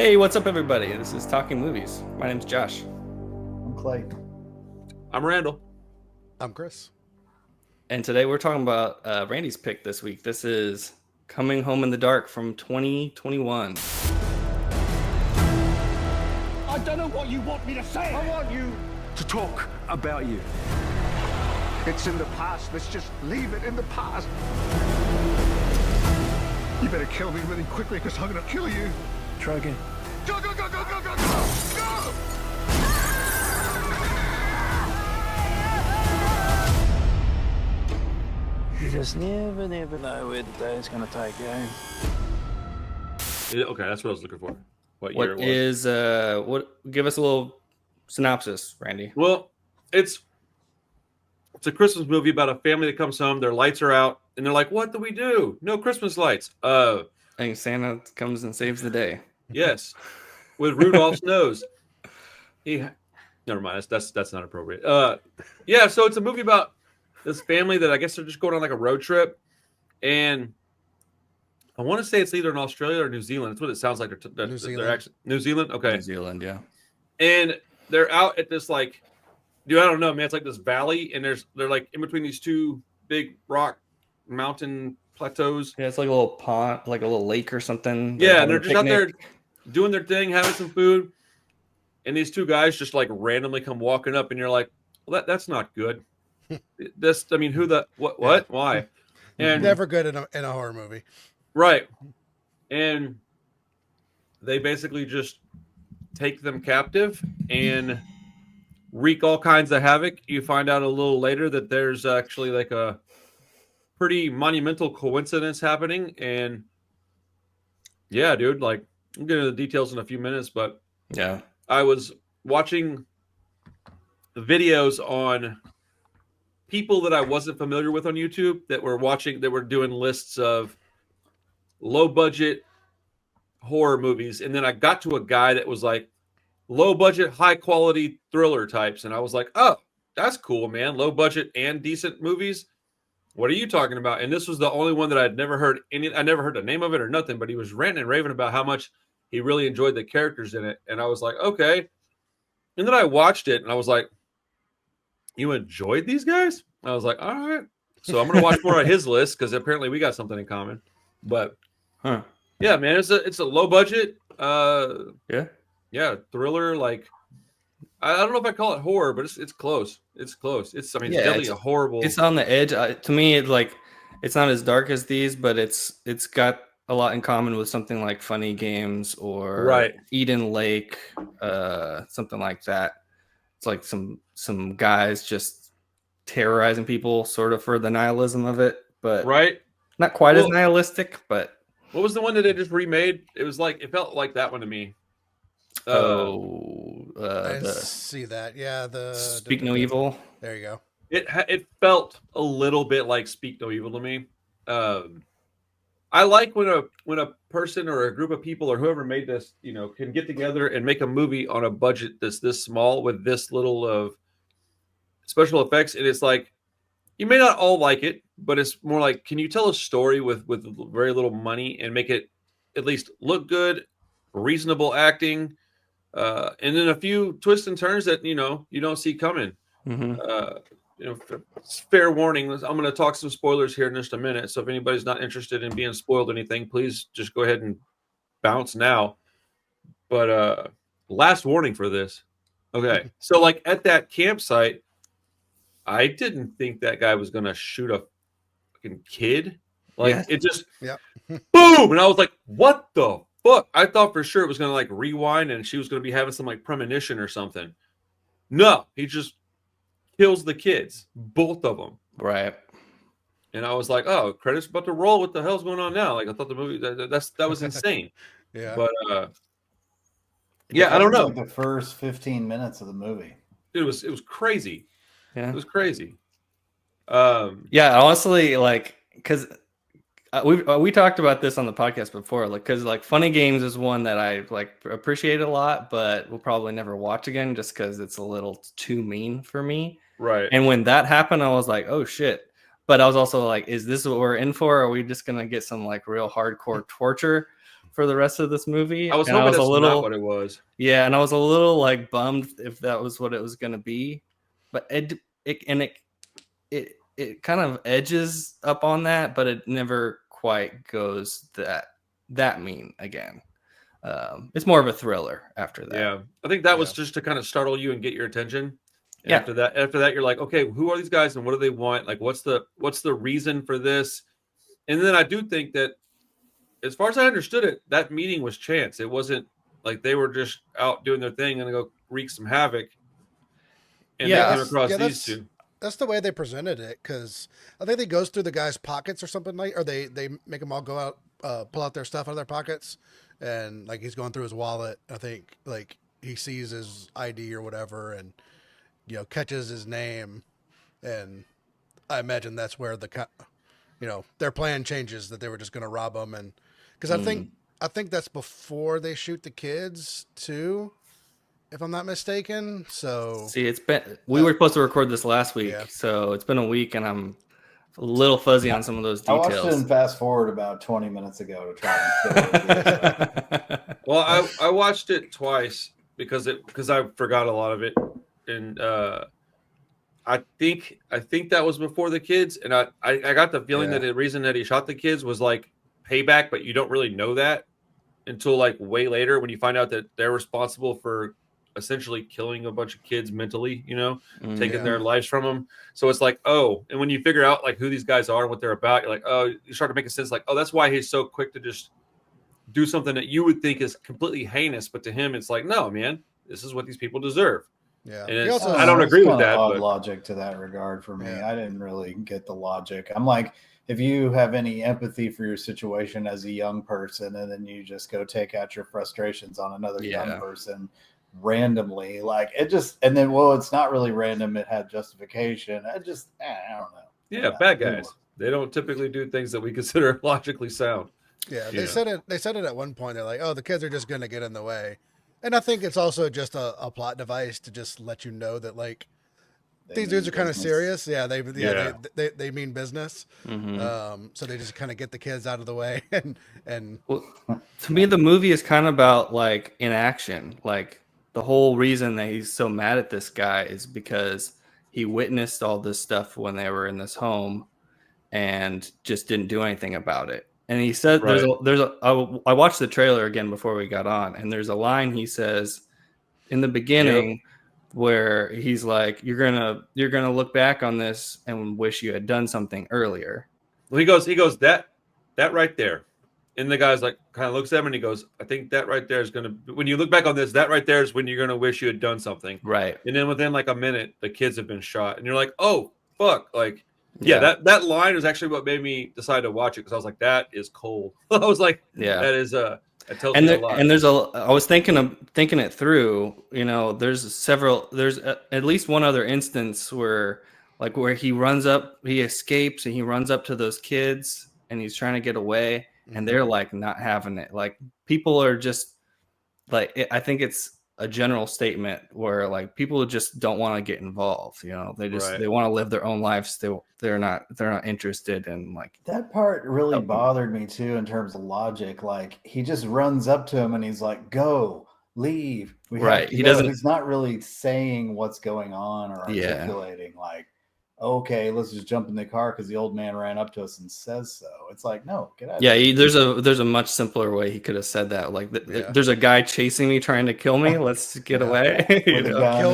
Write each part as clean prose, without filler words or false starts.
Hey, what's up, everybody? This is Talking Movies. My name's Josh. I'm Clay. I'm Randall. I'm Chris. And today we're talking about Randy's pick this week. This is Coming Home in the Dark from 2021. I don't know what you want me to say. I want you to talk about you. It's in the past. Let's just leave it in the past. You better kill me really quickly because I'm going to kill you. Try again. Go, go, go, go, go, go, go, go! You just never know where the day's going to take you. Okay, that's what I was looking for. What What year it was. give us a little synopsis, Randy. Well, it's a Christmas movie about a family that comes home, their lights are out, and they're like, what do we do? No Christmas lights. And Santa comes and saves the day. Yes. With Rudolph's nose. Never mind, that's not appropriate. Yeah, so it's a movie about this family that I guess they're just going on like a road trip, and I want to say it's either in Australia or New Zealand. That's what it sounds like. New Zealand. They're actually New Zealand. Okay, New Zealand, yeah. and they're out at this like, dude, I don't know, man. It's like this valley, and they're like in between these two big rock mountain plateaus. Yeah, it's like a little pond, like a little lake or something. Yeah, and they're just out there doing their thing, having some food, and these two guys just like randomly come walking up, and you're like, well, that's not good. Who what, why? And Never good in a horror movie. right, and they basically just take them captive and wreak all kinds of havoc. You find out a little later that there's actually like a pretty monumental coincidence happening, and yeah, dude, like I'm getting into the details in a few minutes, but Yeah. I was watching videos on people that I wasn't familiar with on YouTube that were doing lists of low budget horror movies, and then I got to a guy that was like low budget, high quality thriller types, and I was like, oh, that's cool, man. Low budget and decent movies. What are you talking about? And this was the only one that I'd never heard I never heard the name of it or nothing, but he was ranting and raving about how much he really enjoyed the characters in it. And I was like, okay. And then I watched it and I was like, you enjoyed these guys? I was like, all right. So I'm going to watch more on his list because apparently we got something in common. But yeah, man, it's a low budget. Yeah, thriller. Like, I don't know if I call it horror, but it's close. It's close. It's definitely a horrible. It's on the edge. To me, it's not as dark as these, but it's got a lot in common with something like Funny Games or Eden Lake, something like that. It's like some guys just terrorizing people, sort of for the nihilism of it, but not quite as nihilistic. But what was the one that they just remade? It was like it felt like that one to me. I see that. Yeah, the Speak No Evil. There you go. It felt a little bit like Speak No Evil to me. I like when a person or a group of people or whoever made this, can get together and make a movie on a budget that's this small with this little of special effects. And it's like, you may not all like it, but it's more like, can you tell a story with very little money and make it at least look good, reasonable acting, and then a few twists and turns that, you don't see coming. Mm-hmm. Fair warning. I'm going to talk some spoilers here in just a minute. So if anybody's not interested in being spoiled anything, please just go ahead and bounce now. But last warning for this. Okay. So like at that campsite, I didn't think that guy was going to shoot a fucking kid. Like it just boom. And I was like, what the fuck? I thought for sure it was going to like rewind and she was going to be having some like premonition or something. No, he just kills the kids, both of them. Right. And I was like, oh, credits about to roll. What the hell's going on now? Like I thought the movie that was insane. Yeah. But I don't know. Like the first 15 minutes of the movie. It was crazy. Yeah. It was crazy. Yeah, honestly, like, because we talked about this on the podcast before, like, because like Funny Games is one that I like appreciate a lot, but we'll probably never watch again just because it's a little too mean for me. Right. And when that happened, I was like, oh shit. But I was also like, is this what we're in for? Or are we just gonna get some like real hardcore torture? for the rest of this movie. I was and hoping I was that's a little, not what it was. yeah, and I was a little like bummed if that was what it was going to be, but it kind of edges up on that, but it never quite goes that mean again. It's more of a thriller after that. Yeah, I think that was just to kind of startle you and get your attention. And Yeah. After that, you're like, okay, who are these guys and what do they want? Like, what's the reason for this? And then I do think that, as far as I understood it, that meeting was chance. It wasn't like they were just out doing their thing and go wreak some havoc. And Yeah, they came across these that's, two. That's the way they presented it, because I think he goes through the guy's pockets or something, like, or they make them all go out, pull out their stuff out of their pockets, and like he's going through his wallet. I think like he sees his ID or whatever, and catches his name, and I imagine that's where their plan changes, that they were just going to rob him, and because I think that's before they shoot the kids too, if I'm not mistaken. So see, we were supposed to record this last week, so it's been a week, and I'm a little fuzzy on some of those details. I watched it and fast forward about 20 minutes ago to try and Well, I watched it twice because I forgot a lot of it, and I think that was before the kids, and I got the feeling that the reason that he shot the kids was like payback, but you don't really know that until like way later when you find out that they're responsible for essentially killing a bunch of kids mentally, taking their lives from them. So it's like, oh, and when you figure out like who these guys are and what they're about, you're like, oh, you start to make a sense like, oh, that's why he's so quick to just do something that you would think is completely heinous, but to him it's like, no, man, this is what these people deserve. Yeah, and I don't agree with that. Odd logic to that regard for me. I didn't really get the logic. I'm like, if you have any empathy for your situation as a young person, and then you just go take out your frustrations on another young person randomly, like it just, and then, well, it's not really random. It had justification. I don't know. Yeah, bad guys. They don't typically do things that we consider logically sound. Yeah, they said it. They said it at one point. They're like, "Oh, the kids are just going to get in the way," and I think it's also just a plot device to just let you know that like these dudes are kind of serious. Yeah, they mean business. Mm-hmm. So they just kind of get the kids out of the way, and well, to me, the movie is kind of about like inaction. Like the whole reason that he's so mad at this guy is because he witnessed all this stuff when they were in this home and just didn't do anything about it. And he said, I watched the trailer again before we got on, and there's a line he says in the beginning where he's like, you're gonna look back on this and wish you had done something earlier. Well, he goes that right there. And the guy's like, kind of looks at him and he goes, I think that right there is going to, when you look back on this, that right there is when you're going to wish you had done something. Right. And then within like a minute, the kids have been shot. And you're like, oh, fuck. Like, that line is actually what made me decide to watch it, because I was like, that is cold. I was like, that is that tells me a lot. And I was thinking it through, there's at least one other instance where he escapes and he runs up to those kids and he's trying to get away. And they're like not having it. Like people are just like, I think it's a general statement where like people just don't want to get involved. They just they want to live their own lives. They're not interested in like that part. Really bothered me too in terms of logic. Like he just runs up to him and he's like, "Go, leave." He doesn't. He's not really saying what's going on or articulating like, okay, let's just jump in the car because the old man ran up to us and says so. It's like, no, get out. Yeah, there's a much simpler way he could have said that. Like, there's a guy chasing me, trying to kill me. Let's get away. He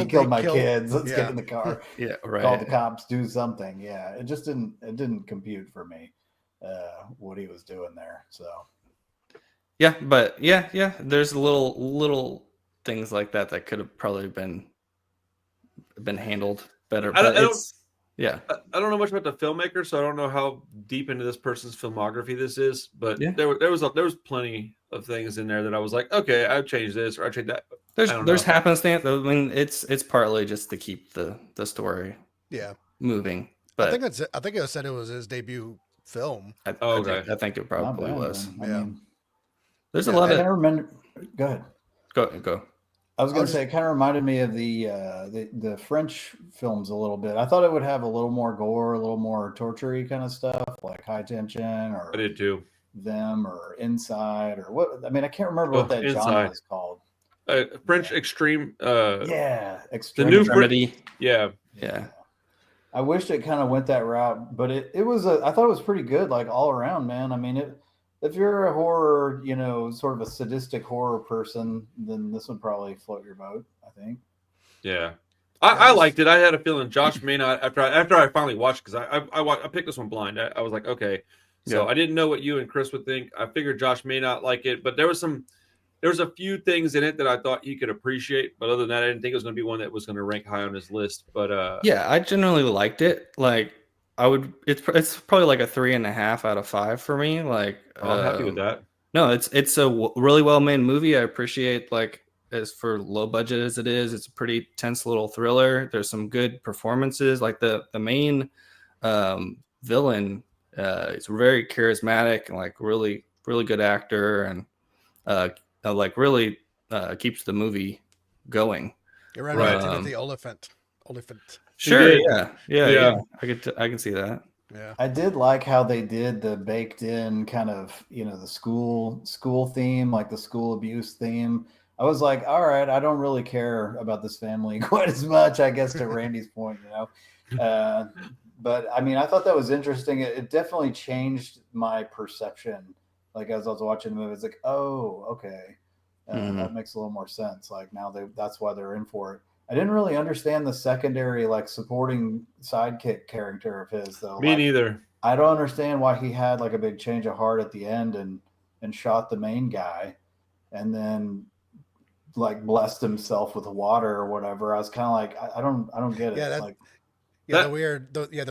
killed my kids. Let's get in the car. Call the cops. Do something. Yeah, it just didn't compute for me what he was doing there. So. Yeah, but there's little things like that could have probably been handled better. But I don't know much about the filmmaker, so I don't know how deep into this person's filmography this is. But there was plenty of things in there that I was like, okay, I've changed this or I changed that. There's happenstance. I mean, it's partly just to keep the story moving. But I think it said it was his debut film. I think it probably was. There's a lot of. I remember. Go ahead. Go. I was going to say, it kind of reminded me of the French films a little bit. I thought it would have a little more gore, a little more torture-y kind of stuff, like High Tension. Or I did too. Them or Inside or what? I mean, I can't remember what that Inside. genre is called. French Extreme. Extreme. The new Extremity. Yeah. I wished it kind of went that route, but it was I thought it was pretty good, like all around, man. I mean, if you're a horror, sort of a sadistic horror person, then this would probably float your boat, I think. Yeah. I liked it. I had a feeling Josh may not after I finally watched, because I picked this one blind. I was like, okay. So I didn't know what you and Chris would think. I figured Josh may not like it, but there was a few things in it that I thought he could appreciate. But other than that, I didn't think it was going to be one that was going to rank high on his list. But yeah, I generally liked it. Like it's probably like a 3.5 out of 5 for me. Like I'm happy with that. No, it's a really well made movie. I appreciate, like, as for low budget as it is, it's a pretty tense little thriller. There's some good performances. Like the main villain is very charismatic and like really good actor, and like really keeps the movie going. You're right. Timothy Oliphant. Sure. Yeah. I can see that. Yeah. I did like how they did the baked in kind of, the school theme, like the school abuse theme. I was like, all right, I don't really care about this family quite as much, I guess, to Randy's point, But I mean, I thought that was interesting. It definitely changed my perception. Like as I was watching the movie, it's like, oh, okay. That makes a little more sense. Like now that's why they're in for it. I didn't really understand the secondary, like supporting sidekick character of his, though. Me neither. I don't understand why he had like a big change of heart at the end and shot the main guy, and then like blessed himself with water or whatever. I was kind of like, I don't get it. The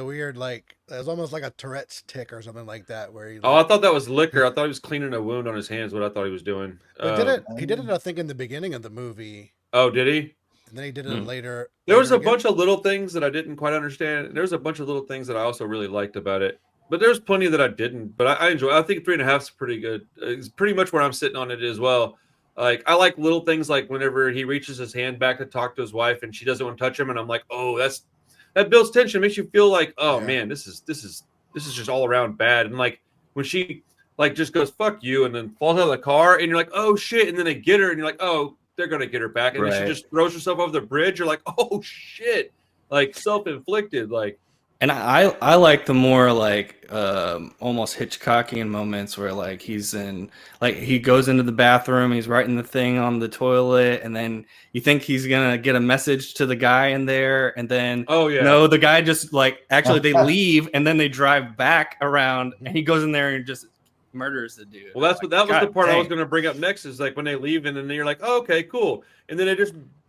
weird, like it was almost like a Tourette's tick or something like that. Where I thought that was liquor. I thought he was cleaning a wound on his hands. What I thought he was doing. He did it. I think in the beginning of the movie. Oh, did he? And then he did it later. There was a bunch of little things that I didn't quite understand. There's a bunch of little things that I also really liked about it. But there's plenty that I didn't. But I enjoy it. I think 3.5 is pretty good. It's pretty much where I'm sitting on it as well. Like I like little things like whenever he reaches his hand back to talk to his wife and she doesn't want to touch him, and I'm like, oh, that builds tension, makes you feel like, oh man, this is just all around bad. And like when she like just goes fuck you and then falls out of the car and you're like, oh shit, and then they get her and you're like, oh, they're gonna get her back, and then she just throws herself over the bridge. You're like, oh shit, like self-inflicted, like. And I like the more like almost Hitchcockian moments where like he goes into the bathroom, he's writing the thing on the toilet, and then you think he's gonna get a message to the guy in there, and then no, the guy just like actually they leave and then they drive back around and he goes in there and just murders the dude. Well, that was the part I was going to bring up next. Is like when they leave and then you're like, oh, okay, cool, and then they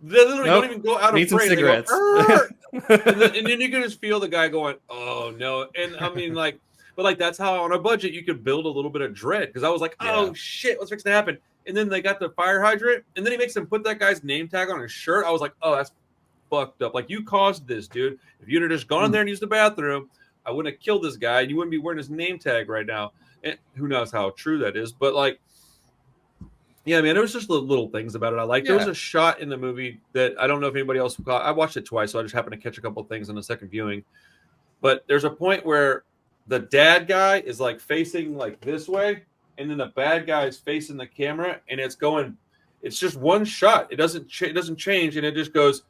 literally don't even go out of frame. Cigarettes. and then you can just feel the guy going, oh no, and I mean like, but like that's how on a budget you could build a little bit of dread, because I was like, oh shit, what's fixing to happen? And then they got the fire hydrant, and then he makes them put that guy's name tag on his shirt. I was like, oh, that's fucked up. Like you caused this, dude. If you'd have just gone in there and used the bathroom, I wouldn't have killed this guy, and you wouldn't be wearing his name tag right now. And who knows how true that is, but like, yeah, man, there was just little things about it I liked. There was a shot in the movie that I don't know if anybody else caught. I watched it twice, so I just happened to catch a couple of things on the second viewing. But there's a point where the dad guy is like facing like this way, and then the bad guy is facing the camera, and it's just one shot. It doesn't change, and it just goes.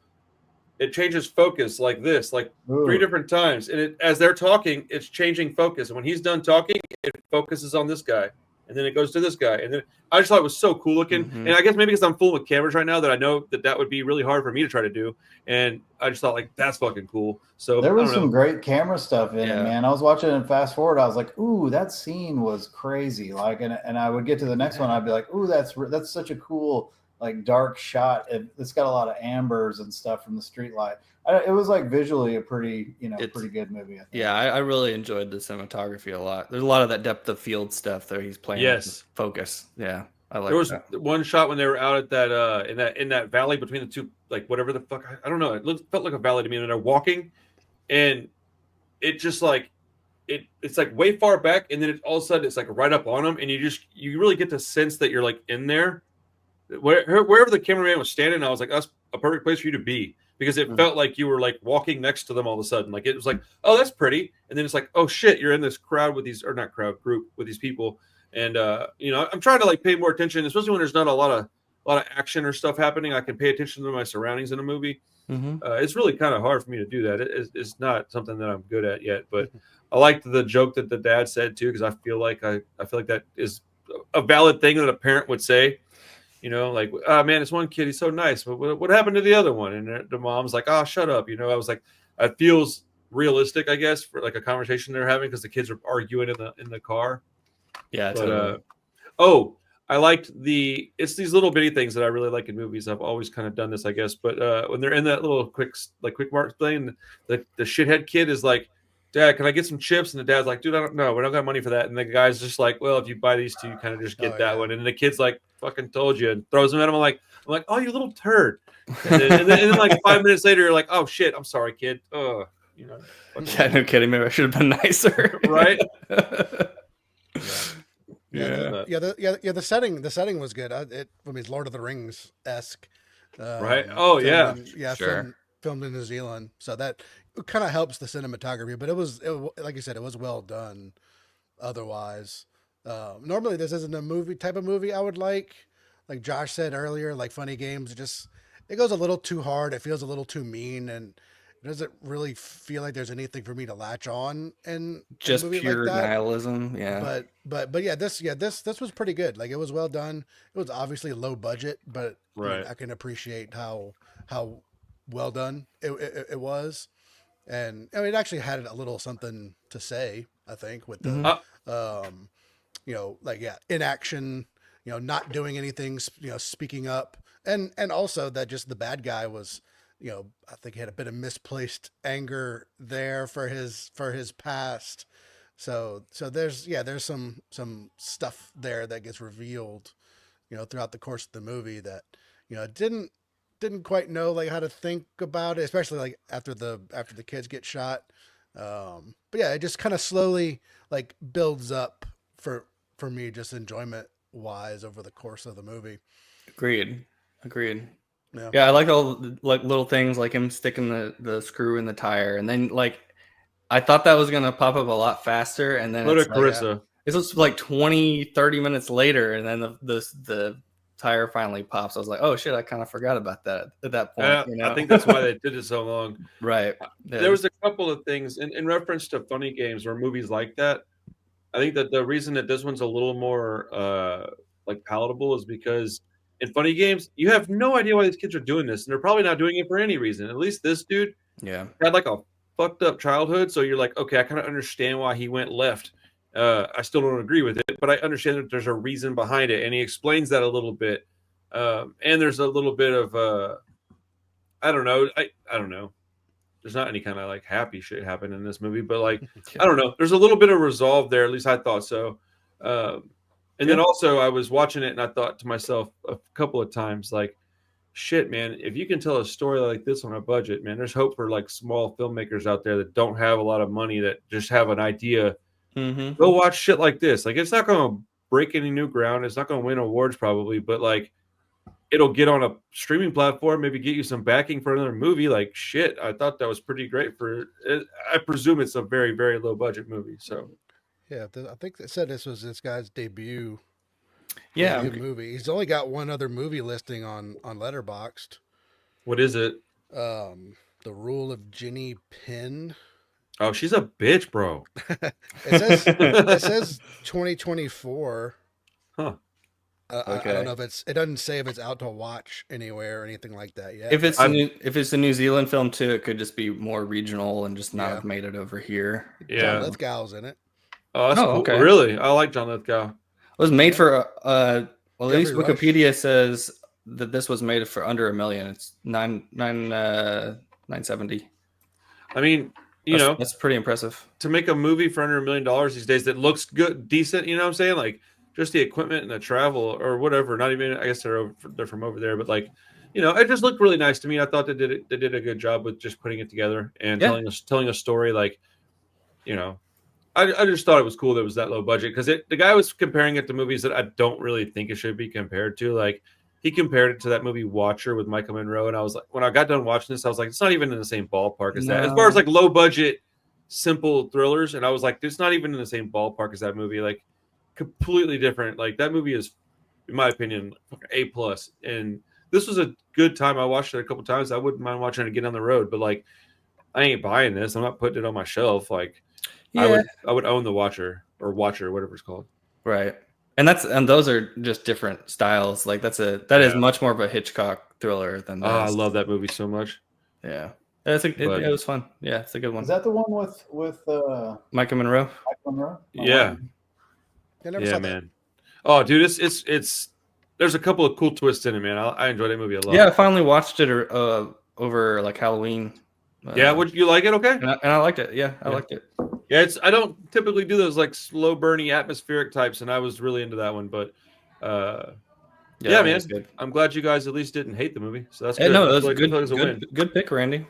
It changes focus like this, like 3 different times. And as they're talking, it's changing focus. And when he's done talking, it focuses on this guy. And then it goes to this guy. And then I just thought it was so cool looking. And I guess maybe because I'm fooling with cameras right now that I know that would be really hard for me to try to do. And I just thought, like, that's fucking cool. So there was some great camera stuff in it, man. I was watching it and fast forward. I was like, ooh, that scene was crazy. Like, and I would get to the next one. I'd be like, ooh, that's such a cool, like, dark shot. It's got a lot of ambers and stuff from the street light. It was like visually a pretty good movie. I think. Yeah, I really enjoyed the cinematography a lot. There's a lot of that depth of field stuff there. He's playing with focus. Yeah, I like. There was one shot when they were out at that in that valley between the two, like whatever the fuck, I don't know. It felt like a valley to me, and they're walking, and it just like it's like way far back, and then all of a sudden it's like right up on them, and you really get the sense that you're like in there. Wherever the cameraman was standing, I was like, that's a perfect place for you to be, because it felt like you were like walking next to them all of a sudden. Like it was like, oh, that's pretty. And then it's like, oh shit, you're in this crowd with these, or not crowd, group with these people. And I'm trying to like pay more attention, especially when there's not a lot of action or stuff happening. I can pay attention to my surroundings in a movie. It's really kind of hard for me to do that. It's not something that I'm good at yet, but I liked the joke that the dad said too, because I feel like that is a valid thing that a parent would say. Like, man, this one kid, he's so nice, but what happened to the other one? And the mom's like, oh, shut up. I was like, it feels realistic, I guess, for like a conversation they're having, because the kids are arguing in the car. Yeah. But, I liked it's these little bitty things that I really like in movies. I've always kind of done this, I guess. But when they're in that little quick mark thing, the shithead kid is like, Dad, can I get some chips? And the dad's like, dude, I don't know. We don't got money for that. And the guy's just like, well, if you buy these two, you kind of just get that one. And the kid's like, fucking told you, and throws them at him. I'm like, oh, you little turd. And then like 5 minutes later, you're like, oh shit, I'm sorry, kid. Yeah, no kidding. Maybe I should have been nicer. Right? The setting was good. It's Lord of the Rings esque. Right. Oh yeah. Sure. Filmed in New Zealand, so that kind of helps the cinematography. But it was like you said, it was well done. Otherwise, normally this isn't a movie type of movie I would like Josh said earlier, like Funny Games. It goes a little too hard. It feels a little too mean, and it doesn't really feel like there's anything for me to latch on. And just pure nihilism. Yeah. But yeah, this was pretty good. Like, it was well done. It was obviously low budget, but right. I can appreciate how well done it was. And I mean, it actually had a little something to say, I think, with the, in action, not doing anything, speaking up, and also that just the bad guy was, I think he had a bit of misplaced anger there for his past. So there's some stuff there that gets revealed, throughout the course of the movie that, didn't quite know like how to think about it, especially like after the kids get shot. But yeah, it just kind of slowly like builds up for me, just enjoyment wise over the course of the movie. Agreed. Yeah, I like all like little things like him sticking the screw in the tire, and then like I thought that was gonna pop up a lot faster, and then it's just like 20-30 minutes later, and then the tire finally pops. I was like, oh shit, I kind of forgot about that at that point. I think that's why they did it so long. Right. There was a couple of things in reference to Funny Games or movies like that. I think that the reason that this one's a little more like palatable is because in Funny Games, you have no idea why these kids are doing this, and they're probably not doing it for any reason. At least this dude had like a fucked up childhood, so you're like, okay, I kind of understand why he went left. I still don't agree with it, but I understand that there's a reason behind it, and he explains that a little bit. And there's a little bit of I don't know. There's not any kind of like happy shit happen in this movie, but like I don't know. There's a little bit of resolve there. At least I thought so. And then also I was watching it and I thought to myself a couple of times, like, shit, man, if you can tell a story like this on a budget, man, there's hope for like small filmmakers out there that don't have a lot of money, that just have an idea. Go watch shit like this. Like, it's not going to break any new ground. It's not going to win awards probably, but like it'll get on a streaming platform, maybe get you some backing for another movie. Like, shit, I thought that was pretty great for it. I presume it's a very, very low budget movie. So yeah, I think they said this was this guy's debut. Movie. He's only got one other movie listing on Letterboxd. What is it? The Rule of Ginny Penn. Oh, she's a bitch, bro. it says 2024. Huh. Okay. I don't know if it doesn't say if it's out to watch anywhere or anything like that yet. If it's a New Zealand film too, it could just be more regional and just not have made it over here. Yeah. John Lithgow's in it. Oh, that's cool. Okay. Really? I like John Lithgow. It was made for at least Wikipedia says that this was made for under $1 million. It's 970. I mean, that's pretty impressive to make a movie for under $1 million these days that looks good, decent. You know what I'm saying? Like just the equipment and the travel or whatever. Not even, I guess they're from over there, but like, it just looked really nice to me. I thought they did a good job with just putting it together and telling a story. Like, I just thought it was cool that it was that low budget because the guy was comparing it to movies that I don't really think it should be compared to. Like, he compared it to that movie Watcher with Michael Monroe, and I was like, when I got done watching this, I was like, it's not even in the same ballpark as that. As far as like low budget, simple thrillers, and I was like, it's not even in the same ballpark as that movie. Like, completely different. Like that movie is, in my opinion, A+. And this was a good time. I watched it a couple times. I wouldn't mind watching it again on the road, but like I ain't buying this. I'm not putting it on my shelf. Like I would own the Watcher, whatever it's called. Right. And those are just different styles. Like that is much more of a Hitchcock thriller than this. Oh, I love that movie so much. Yeah. It was fun. Yeah, it's a good one. Is that the one with Micah Monroe? Yeah. Yeah, man. Oh, dude, it's there's a couple of cool twists in it, man. I enjoyed that movie a lot. Yeah, I finally watched it over like Halloween. Yeah, would you like it? Okay. And I liked it. Yeah, I liked it. Yeah, I don't typically do those like slow burny atmospheric types, and I was really into that one. But yeah, man, I'm glad you guys at least didn't hate the movie. So that's good. No, that was good pick, Randy.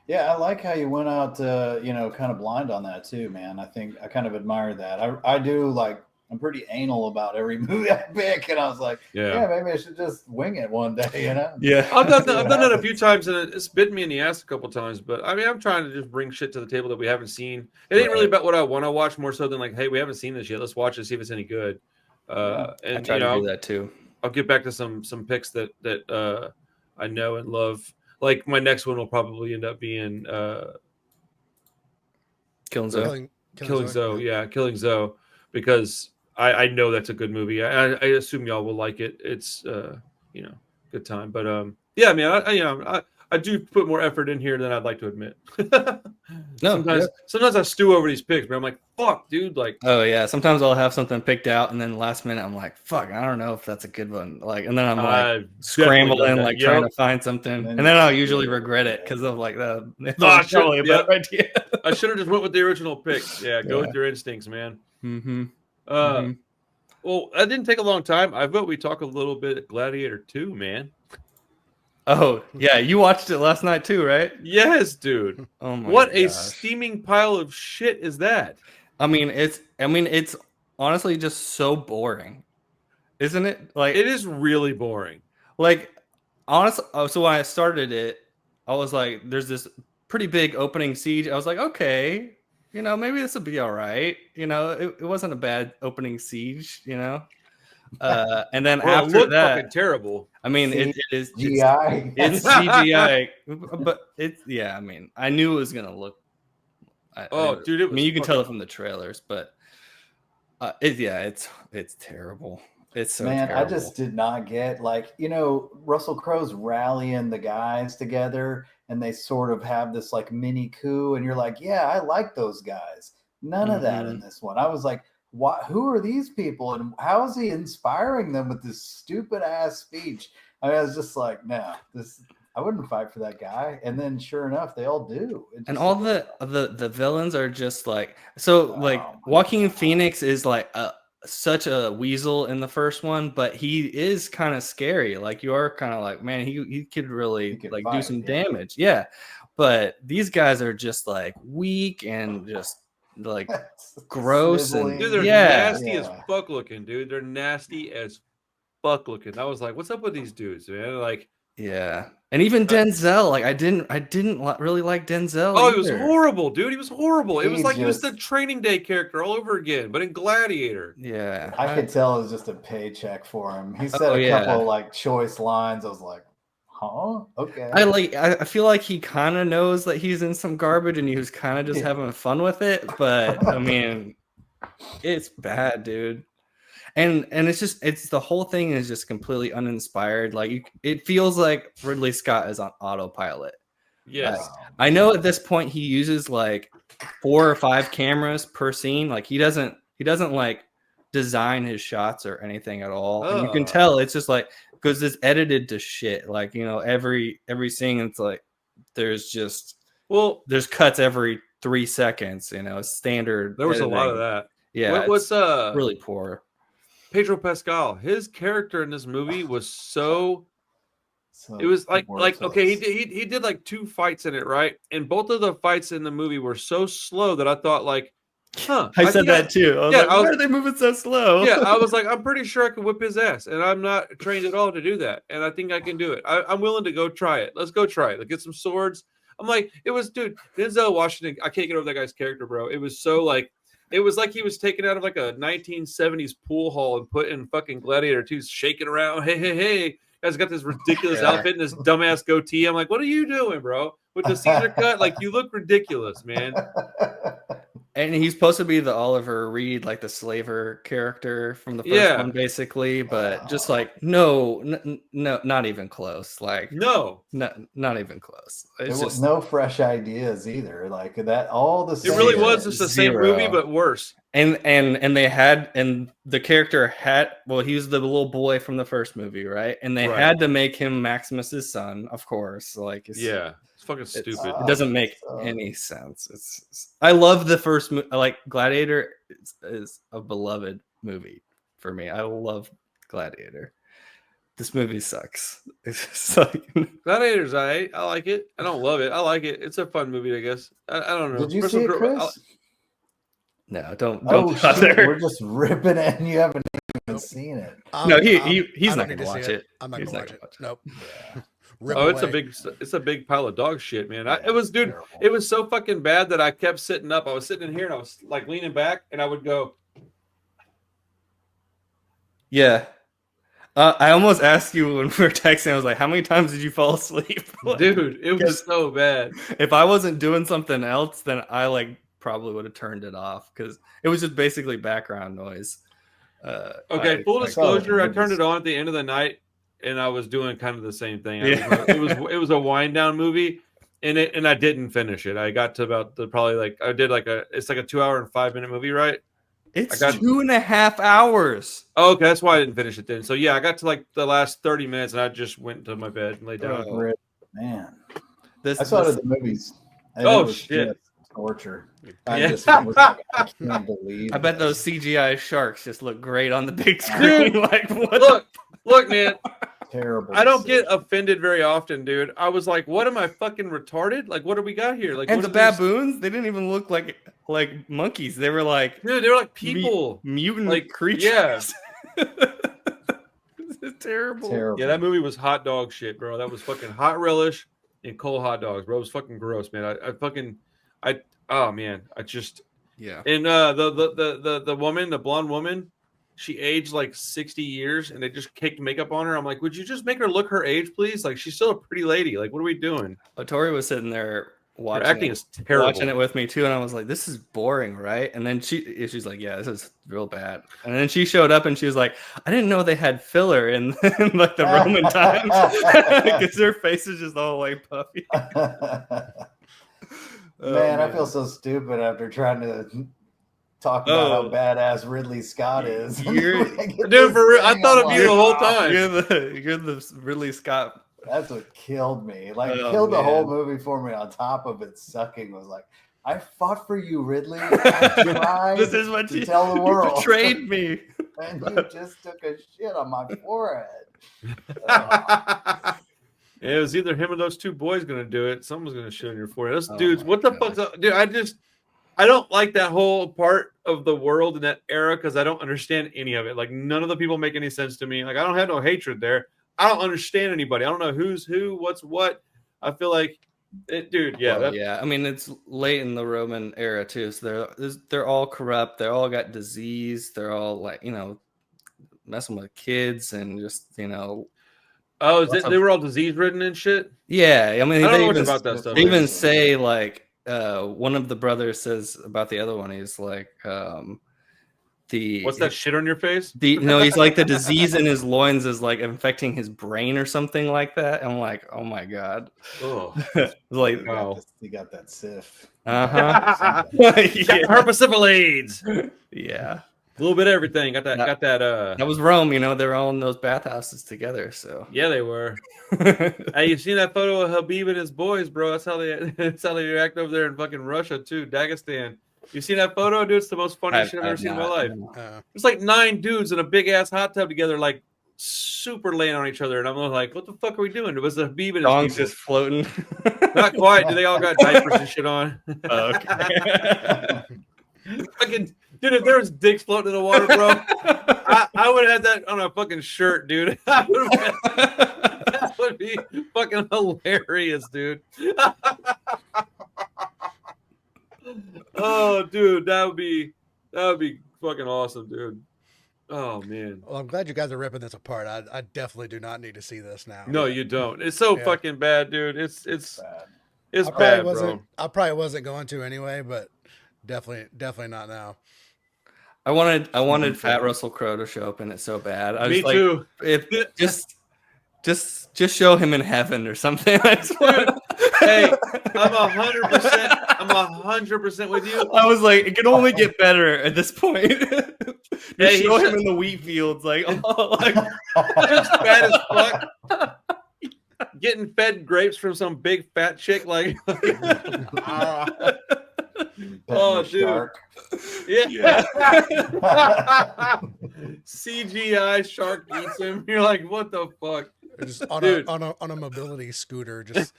Yeah, I like how you went out, kind of blind on that too, man. I think I kind of admire that. I do like. I'm pretty anal about every movie I pick, and I was like, yeah, maybe I should just wing it one day, you know? Yeah, I've done that a few times, and it's bitten me in the ass a couple times. But I mean, I'm trying to just bring shit to the table that we haven't seen. It ain't really about what I want to watch, more so than like, hey, we haven't seen this yet. Let's watch it, see if it's any good. And I try to do that too. I'll get back to some picks that I know and love. Like my next one will probably end up being Killing Zoe. Killing Zoe, yeah, Killing Zoe, because I know that's a good movie. I assume y'all will like it. It's good time. But yeah, I mean, I do put more effort in here than I'd like to admit. Sometimes I stew over these picks, but I'm like, fuck, dude. Like, oh yeah. Sometimes I'll have something picked out, and then last minute I'm like, fuck, I don't know if that's a good one. Like, and then I'm like scrambling, like trying to find something, and then I'll usually regret it because of like the. Probably a bad idea. I should have just went with the original picks. Yeah, go with your instincts, man. Mm-hmm. Well, that didn't take a long time. I vote we talk a little bit at Gladiator 2, man. Oh, yeah. You watched it last night too, right? Yes, dude. Oh my What gosh. a steaming pile of shit is that? I mean, it's honestly just so boring. Isn't it? Like, it is really boring. Like, honestly, so when I started it, I was like, there's this pretty big opening siege. I was like, okay, maybe this will be all right. It wasn't a bad opening siege, and then after that, fucking terrible. I mean, it is CGI. It's CGI, but I mean, I knew it was gonna look. Dude! I mean, you can tell it from the trailers, but it's terrible. It's so terrible. I just did not get Russell Crowe's rallying the guys together, and they sort of have this like mini coup, and you're like, yeah, I like those guys. None of that in this one. I was like, what? Who are these people, and how is he inspiring them with this stupid ass speech? I mean, I was just like, no, I wouldn't fight for that guy. And then, sure enough, they all do. And all the villains are just like Joaquin Phoenix is like such a weasel in the first one, but he is kind of scary. Like you are kind of like, man, he could really do some damage. Yeah, but these guys are just like weak and just like gross and dude, they're nasty as fuck looking, dude. They're nasty as fuck looking. I was like, what's up with these dudes, man? Like, yeah. And even Denzel, like I didn't really like Denzel. Oh, he was horrible, dude. He was horrible. It was like he was the Training Day character all over again, but in Gladiator. Yeah, I could tell it was just a paycheck for him. He said a couple like choice lines. I was like, huh? Okay. I feel like he kind of knows that he's in some garbage, and he was kind of just having fun with it. But I mean, it's bad, dude. And it's the whole thing is just completely uninspired. Like it feels like Ridley Scott is on autopilot. Yes. I know at this point he uses like 4 or 5 cameras per scene. Like he doesn't like design his shots or anything at all. And you can tell it's just like because it's edited to shit. Like, every scene it's like there's cuts every 3 seconds, standard. There was editing. A lot of that. Yeah. What's really poor. Pedro Pascal, his character in this movie was so it was like okay, he did like 2 fights in it, right? And both of the fights in the movie were so slow that I thought like, I said that too. I was like, why are they moving so slow? Yeah, I was like, I'm pretty sure I could whip his ass, and I'm not trained at all to do that, and I think I can do it. I'm willing to go try it. Let's go try it. Let's get some swords. I'm like, it was, dude, Denzel Washington. I can't get over that guy's character, bro. It was so like It was like he was taken out of like a 1970s pool hall and put in fucking Gladiator 2, shaking around. Hey. Guy's got this ridiculous outfit and this dumbass goatee. I'm like, what are you doing, bro? With the Caesar cut? Like, you look ridiculous, man. And he's supposed to be the Oliver Reed, like the slaver character from the first one, basically. But just like, no, not even close. Like, no, not even close. There was no fresh ideas either. Like that, all the same. It really was just the same movie, but worse. And they had, and the character had, well, he was the little boy from the first movie, right? And they had to make him Maximus's son, of course. Like, it's fucking stupid. It doesn't make any sense. I love the first movie. Like, Gladiator is a beloved movie for me. I love Gladiator. This movie sucks. It's just like Gladiator's I like it. I don't love it. I like it. It's a fun movie, I guess. I don't know. Did you see it, Chris? No, don't. We're just ripping it, and you haven't even seen it. No, he's not gonna watch it. I'm not gonna watch it. Nope. Yeah. It's a big pile of dog shit, man. It was so fucking bad that I kept sitting up. I was sitting in here and I was like leaning back, and I would go. Yeah. I almost asked you when we were texting. I was like, "How many times did you fall asleep?" Like, dude, it was so bad. If I wasn't doing something else, then I probably would have turned it off because it was just basically background noise. Okay, full disclosure, I turned it on at the end of the night, and I was doing kind of the same thing. It was a wind down movie, and I didn't finish it. I got to about it's like a 2 hour and 5 minute movie, right? It's 2.5 hours. Oh, okay, that's why I didn't finish it then. So yeah, I got to like the last 30 minutes, and I just went to my bed and laid down. Oh, man, I saw it at the movies. Shit. Torture. I can't believe. I bet those CGI sharks just look great on the big screen. Dude, like, what? Look, man. Terrible. I don't get offended very often, dude. I was like, "What am I fucking retarded? Like, what do we got here?" Like, and the baboons, they didn't even look like monkeys. They were like, dude, they were like people, mutant creatures. Yeah. It's terrible. Yeah, that movie was hot dog shit, bro. That was fucking hot relish and cold hot dogs, bro. It was fucking gross, man. Oh man, I just And the woman, the blonde woman, she aged like 60 years, and they just caked makeup on her. I'm like, would you just make her look her age, please? Like, she's still a pretty lady. Like, what are we doing? Tori was sitting there watching. Her acting is terrible. Watching it with me too, and I was like, this is boring, right? And then she's like, yeah, this is real bad. And then she showed up, and she was like, I didn't know they had filler in like the Roman times, because her face is just all like puffy. Man, I feel so stupid after trying to talk about how badass Ridley Scott is. Dude, for real, I thought of you the whole time. You're the Ridley Scott. That's what killed me. Like, killed the whole movie for me. On top of it sucking, was like, I fought for you, Ridley. I tried this is what to tell the world. You betrayed me, and you just took a shit on my forehead. It was either him or those two boys going to do it. Someone's going to shit on your forehead. Those dudes, what the fuck's up? Dude, I don't like that whole part of the world in that era because I don't understand any of it. Like, none of the people make any sense to me. Like, I don't have no hatred there. I don't understand anybody. I don't know who's who, what's what. I feel like it, dude. Yeah. I mean, it's late in the Roman era too. So they're all corrupt. They all got disease. They're all like, messing with kids and just, Oh, they were all disease ridden and shit? Yeah. I mean, I don't know much about that stuff. They even say like one of the brothers says about the other one, he's like what's that shit on your face? He's like the disease in his loins is like infecting his brain or something like that. I'm like, oh my god. Oh, like you got that sif. Herpesipilades. Yeah. A little bit of everything. Got that. That was Rome. They're all in those bathhouses together. So yeah, they were. Hey, you seen that photo of Habib and his boys, bro? That's how they act over there in fucking Russia too, Dagestan. You seen that photo, dude? It's the most funniest shit I've ever seen in my life. It's like 9 dudes in a big ass hot tub together, like super laying on each other, and I'm like, what the fuck are we doing? It was a Habib and his dogs just floating. Not quite. They all got diapers and shit on. Oh, okay. Fucking dude, if there was dicks floating in the water, bro, I would have had that on a fucking shirt, dude. That would be fucking hilarious, dude. Oh, dude, that would be That would be fucking awesome, dude. Oh man. Well, I'm glad you guys are ripping this apart. I definitely do not need to see this now. No, you don't. It's so fucking bad, dude. It's bad. bad, bro. I probably wasn't going to anyway, but definitely not now. I wanted Fat Russell Crowe to show up in it so bad. I was Me like, too. If just show him in heaven or something. Hey, I'm 100% with you. I was like, it can only get better at this point. Hey, show him in the wheat fields, like just fat as fuck. Getting fed grapes from some big fat chick, like oh, dude. Shark. Yeah. CGI shark eats him. You're like, what the fuck? Just on a mobility scooter, just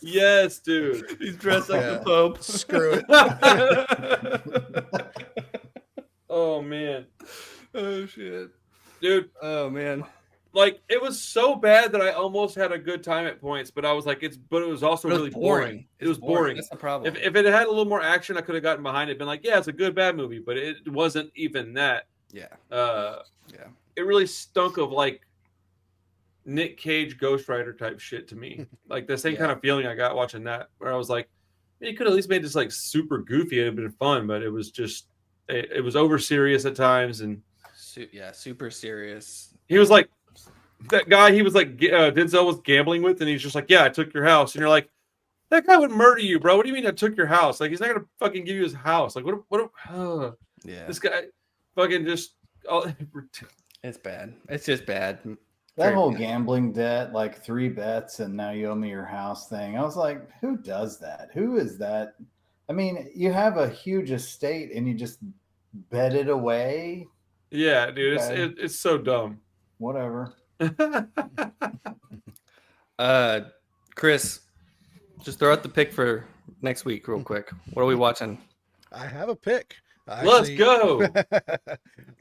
Yes, dude. He's dressed like the Pope. Screw it. Oh man. Oh shit. Dude. Oh man. Like it was so bad that I almost had a good time at points, but I was like, it was also really boring. It was boring. That's the problem. If it had a little more action, I could have gotten behind it. Been like, yeah, it's a good bad movie, but it wasn't even that. Yeah. Yeah. It really stunk of like Nick Cage Ghost Rider type shit to me. Like the same kind of feeling I got watching that, where I was like, man, you could at least made this like super goofy. It'd been fun, but it was just it was over serious at times, and super serious. he was like that guy. He was like Denzel was gambling with, and he's just like, yeah, I took your house, and you're like, that guy would murder you, bro. What do you mean I took your house? Like he's not gonna fucking give you his house. Like what? This guy fucking just. It's bad. It's just bad. That whole gambling debt, like 3 bets and now you owe me your house thing. I was like, who does that? Who is that? I mean, you have a huge estate and you just bet it away. Yeah, dude, okay. it's so dumb. Whatever. Chris, just throw out the pick for next week real quick. What are we watching? I have a pick. Let's go.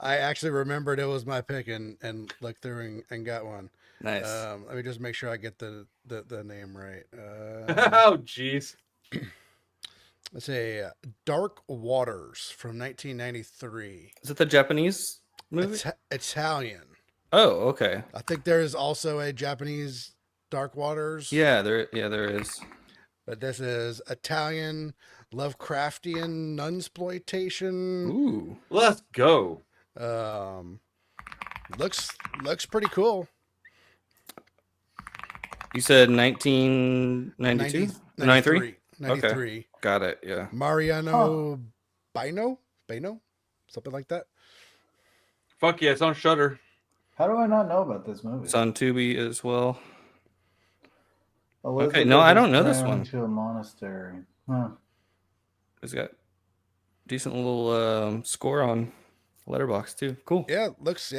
I actually remembered it was my pick and looked through and got one. Nice. Let me just make sure I get the name right. Oh, jeez. Let's say Dark Waters from 1993. Is it the Japanese movie? Italian. Oh, okay. I think there is also a Japanese Dark Waters. Yeah, there is. But this is Italian Lovecraftian nunsploitation. Ooh, let's go. Looks pretty cool. You said 1992? 93? 93. Okay. Got it. Yeah. Mariano Bino, something like that. Fuck yeah, it's on Shudder. How do I not know about this movie? It's on Tubi as well. Elizabeth okay, no, I don't know this one. To a monastery. Huh. It's got decent little score on Letterboxd too. Cool. Yeah, looks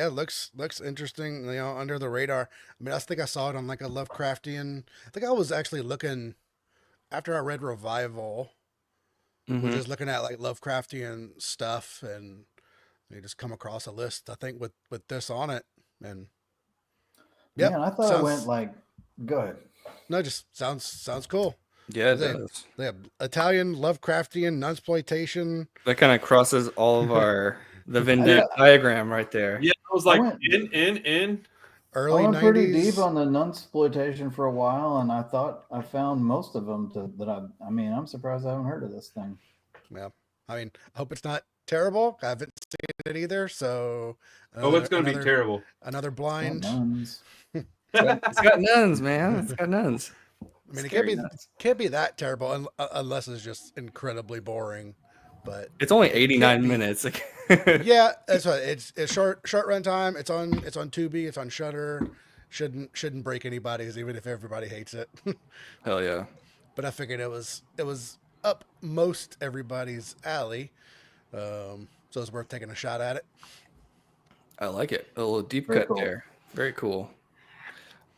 interesting. You know, under the radar. I mean, I think I saw it on like a Lovecraftian. I think I was actually looking after I read Revival. Mm-hmm. Was just looking at like Lovecraftian stuff, and you just come across a list. I think with this on it, and yeah, I thought I went like. Go ahead. No, just sounds cool. Yeah, it does. They have Italian Lovecraftian nunsploitation. That kind of crosses all of the Venn diagram right there. Yeah, I was like in early 90s. I went pretty deep on the nunsploitation for a while, and I thought I found most of them I mean, I'm surprised I haven't heard of this thing. Yeah, I mean, I hope it's not terrible. I haven't seen it either, so. It's going to be terrible. Another blind. Nuns. It's got nuns, man. It's got nuns. I mean, it can't be that terrible unless it's just incredibly boring. But it's only 89 minutes. Yeah, that's right. It's short run time. It's on Tubi. It's on Shudder. Shouldn't break anybody's, even if everybody hates it. Hell yeah! But I figured it was up most everybody's alley, so it's worth taking a shot at it. I like it. A little deep cut there. Very cool.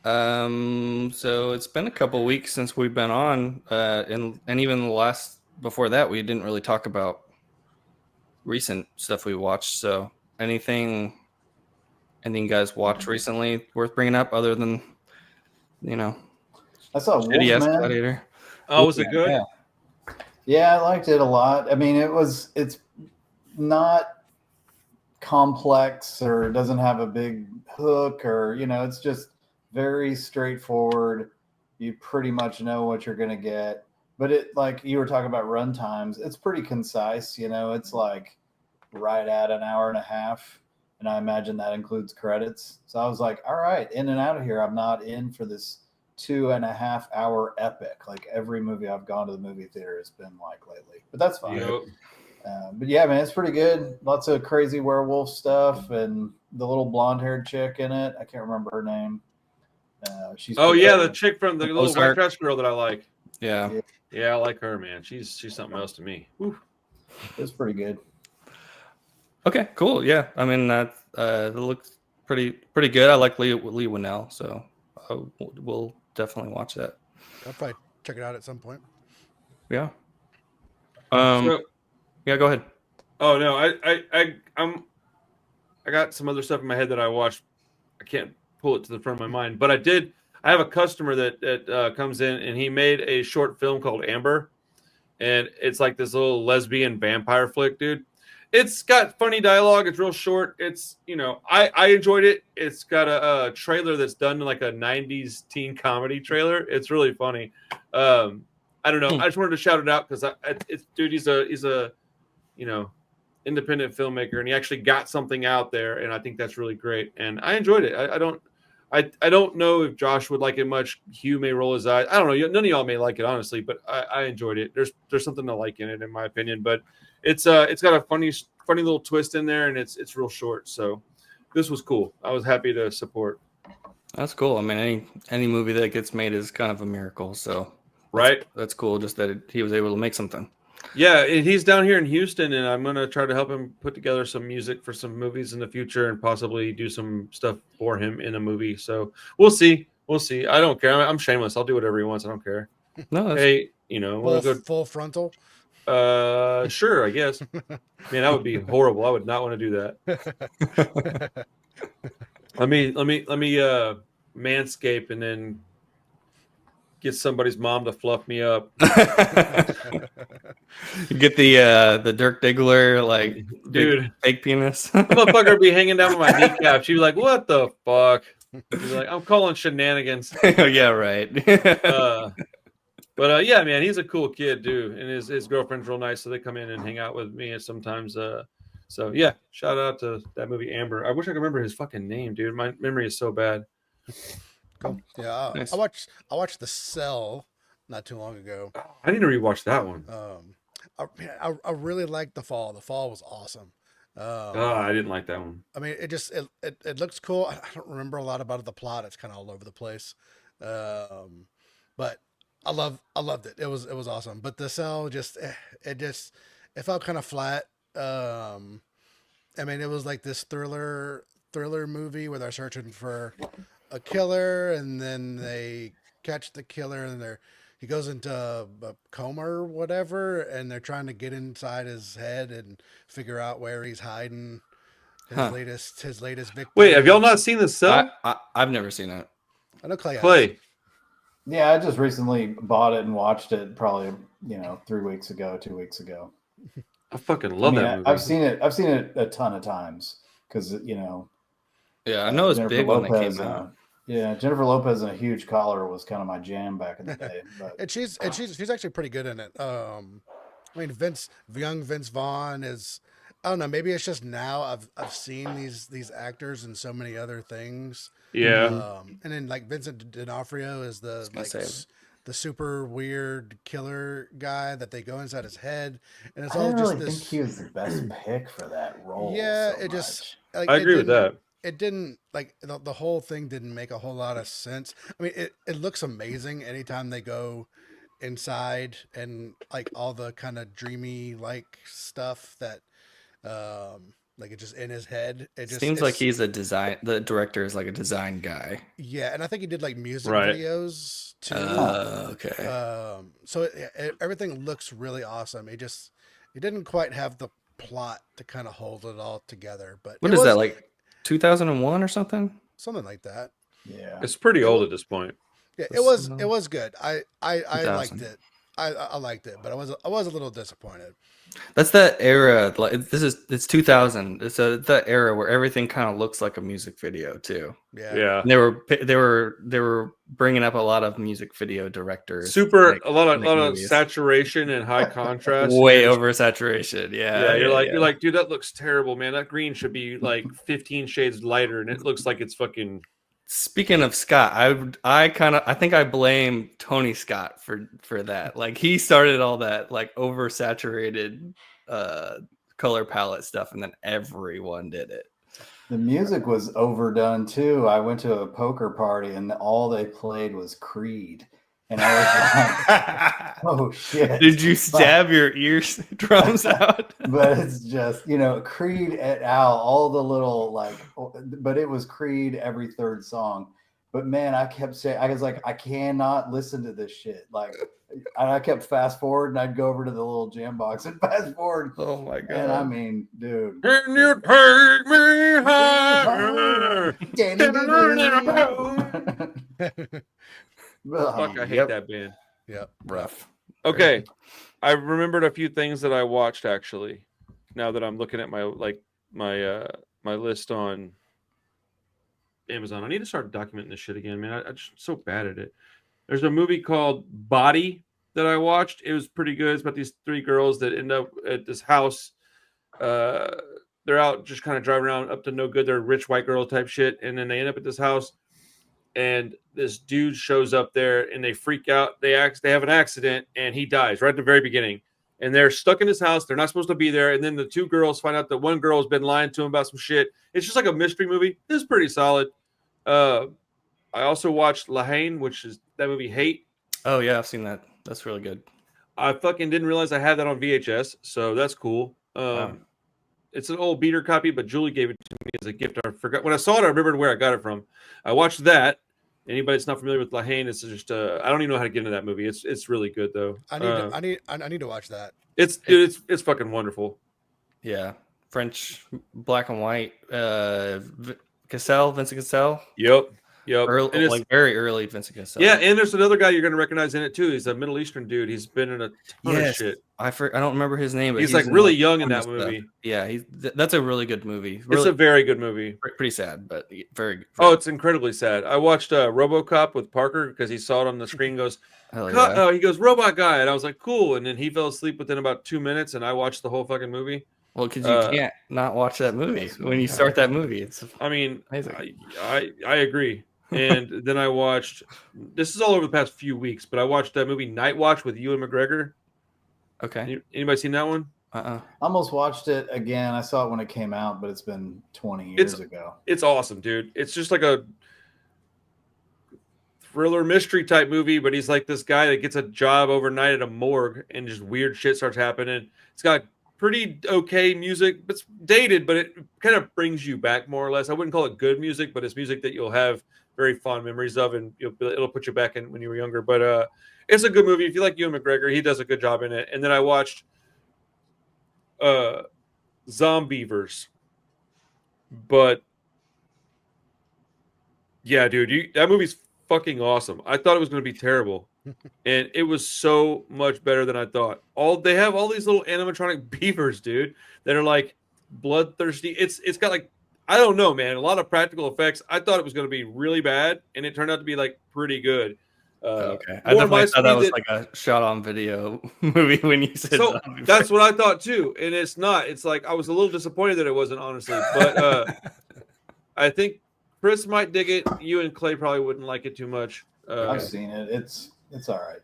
So it's been a couple weeks since we've been on, and even the last before that, we didn't really talk about recent stuff we watched. So anything you guys watched recently worth bringing up other than, I saw Shitty-ass Wolfman. Gladiator? Oh, was it good? Yeah. Yeah, I liked it a lot. I mean, it's not complex or doesn't have a big hook or, it's just very straightforward. You pretty much know what you're going to get. But it, like you were talking about run times, it's pretty concise. It's like right at an hour and a half. And I imagine that includes credits. So I was like, all right, in and out of here. I'm not in for this 2.5 hour epic. Like every movie I've gone to the movie theater has been like lately. But that's fine. Yep. But yeah, man, it's pretty good. Lots of crazy werewolf stuff, and the little blonde-haired chick in it. I can't remember her name. She's the chick from the little Ozark. white trash girl that I like. Yeah. Yeah, I like her, man. She's something else to me. Whew. It's pretty good. Okay, cool. Yeah, I mean that it looks pretty good. I like Lee Winnell, so we'll definitely watch that. I'll probably check it out at some point. Yeah. Yeah, go ahead. Oh no, I got some other stuff in my head that I watched. I can't pull it to the front of my mind, but I have a customer that comes in and he made a short film called Amber, and it's like this little lesbian vampire flick, dude. It's got funny dialogue. It's real short. It's, I enjoyed it. It's got a trailer that's done like a 90s teen comedy trailer. It's really funny. I don't know. I just wanted to shout it out because dude, he's a independent filmmaker, and he actually got something out there, and I think that's really great. And I enjoyed it. I don't know if Josh would like it much. Hugh may roll his eyes. I don't know. None of y'all may like it, honestly, but I enjoyed it. There's something to like in it, in my opinion. But it's got a funny little twist in there, and it's real short. So this was cool. I was happy to support. That's cool. I mean, any movie that gets made is kind of a miracle. So right, that's cool. Just that he was able to make something. Yeah, and he's down here in Houston, and I'm gonna try to help him put together some music for some movies in the future, and possibly do some stuff for him in a movie. So we'll see. I don't care. I'm shameless. I'll do whatever he wants. I don't care. No, hey, we'll go full frontal. Sure, I guess. Man, that would be horrible. I would not want to do that. let me manscape and then get somebody's mom to fluff me up. You get the Dirk Diggler, like, dude, fake penis. Motherfucker would be hanging down with my kneecap. She'd be like, "What the fuck?" She'd be like, "I'm calling shenanigans." Yeah, right. But yeah, man, he's a cool kid, dude, and his girlfriend's real nice, so they come in and hang out with me and sometimes. So yeah, shout out to that movie Amber. I wish I could remember his fucking name, dude. My memory is so bad. Cool. Yeah, nice. I watched The Cell not too long ago. I need to rewatch that one. I really liked The Fall. The Fall was awesome. I didn't like that one. I mean, it looks cool. I don't remember a lot about the plot. It's kind of all over the place. But I loved it. It was awesome. But The Cell it felt kind of flat. I mean, it was like this thriller movie where they're searching for a killer, and then they catch the killer, and he goes into a coma or whatever, and they're trying to get inside his head and figure out where he's hiding his latest victim. Wait, have y'all not seen The Cell? I've never seen it. I know Clay. Yeah, I just recently bought it and watched it probably 2 weeks ago. I fucking love that movie. I've seen it a ton of times because Yeah, I know it's big when it came out. Yeah, Jennifer Lopez in a huge collar was kind of my jam back in the day. But and she's actually pretty good in it. I mean, young Vince Vaughn is. I don't know. Maybe it's just now I've seen these actors in so many other things. Yeah. And then like Vincent D'Onofrio is the super weird killer guy that they go inside his head, and it's all just this. I think he was the best pick for that role. Yeah, I agree with that. It didn't like the whole thing didn't make a whole lot of sense. I mean, it looks amazing anytime they go inside and like all the kind of dreamy like stuff that like it just in his head. It just seems like he's the director is like a design guy. Yeah, and I think he did like music videos too. Okay. So everything looks really awesome. It didn't quite have the plot to kind of hold it all together. But what is that, like 2001 or something? Something like that. Yeah, it's pretty old at this point. Yeah, it was good. I liked it. I liked it, but I was a little disappointed. That's that era. Like it's 2000. It's that era where everything kind of looks like a music video too. Yeah. And they were bringing up a lot of music video directors. Super a lot of saturation and high contrast. Way over saturation. Yeah. You're like, dude, that looks terrible, man. That green should be like 15 shades lighter, and it looks like it's fucking. Speaking of Scott, I think I blame Tony Scott for that. Like he started all that like oversaturated color palette stuff, and then everyone did it. The music was overdone too. I went to a poker party and all they played was Creed. And I was like, oh shit. Did you stab your eardrums out? But it's just, Creed et al., all the little but it was Creed every third song. But man, I kept saying, I was like, I cannot listen to this shit. Like, and I kept fast forward and I'd go over to the little jam box and fast forward. Oh my God. And I mean, dude. Can you take me higher? Fuck, I hate that band. Yep. Rough. Okay. I remembered a few things that I watched actually. Now that I'm looking at my my list on Amazon. I need to start documenting this shit again, man. I'm just so bad at it. There's a movie called Body that I watched. It was pretty good. It's about these three girls that end up at this house. They're out just kind of driving around up to no good. They're a rich white girl type shit. And then they end up at this house. And this dude shows up there and they freak out. They have an accident and he dies right at the very beginning. And they're stuck in his house. They're not supposed to be there. And then the two girls find out that one girl has been lying to him about some shit. It's just like a mystery movie. It's pretty solid. I also watched La Haine, which is that movie Hate. Oh, yeah, I've seen that. That's really good. I fucking didn't realize I had that on VHS, so that's cool. Wow. It's an old beater copy, but Julie gave it to me as a gift. I forgot when I saw it. I remembered where I got it from. I watched that. Anybody that's not familiar with La Haine, it's just I don't even know how to get into that movie. It's really good though. I need to watch that. It's fucking wonderful. Yeah, French black and white. Vincent Cassel. Yep. Very early Vincent Cassel. Yeah, and there's another guy you're going to recognize in it too. He's a Middle Eastern dude. He's been in a ton of shit. I don't remember his name, but he's like really young in that movie. Yeah, that's a really good movie. It's a very good movie. Pretty sad, but very. Oh, it's incredibly sad. I watched RoboCop with Parker because he saw it on the screen. And goes, he goes, Robot Guy, and I was like, cool. And then he fell asleep within about 2 minutes, and I watched the whole fucking movie. Well, because you can't not watch that movie when you start that movie. I mean, amazing. I agree. And then I watched. This is all over the past few weeks, but I watched that movie Night Watch with Ewan McGregor. Okay. Anybody seen that one? Almost watched it again. I saw it when it came out, but it's been 20 years ago. It's awesome, dude. It's just like a thriller mystery type movie, but he's like this guy that gets a job overnight at a morgue and just weird shit starts happening. It's got pretty okay music. It's dated, but it kind of brings you back more or less. I wouldn't call it good music, but it's music that you'll have very fond memories of, and it'll put you back in when you were younger. But it's a good movie. If you like Ewan McGregor, he does a good job in it. And then I watched Zombievers. But yeah, dude, that movie's fucking awesome. I thought it was going to be terrible. And it was so much better than I thought. They have all these little animatronic beavers, dude, that are like bloodthirsty. It's got like, I don't know, man, a lot of practical effects. I thought it was going to be really bad, and it turned out to be like pretty good. Okay, I definitely thought that was like a shot on video movie when you said so. That's what I thought too, and it's not. It's like I was a little disappointed that it wasn't, honestly. But I think Chris might dig it. You and Clay probably wouldn't like it too much. I've seen it. It's all right.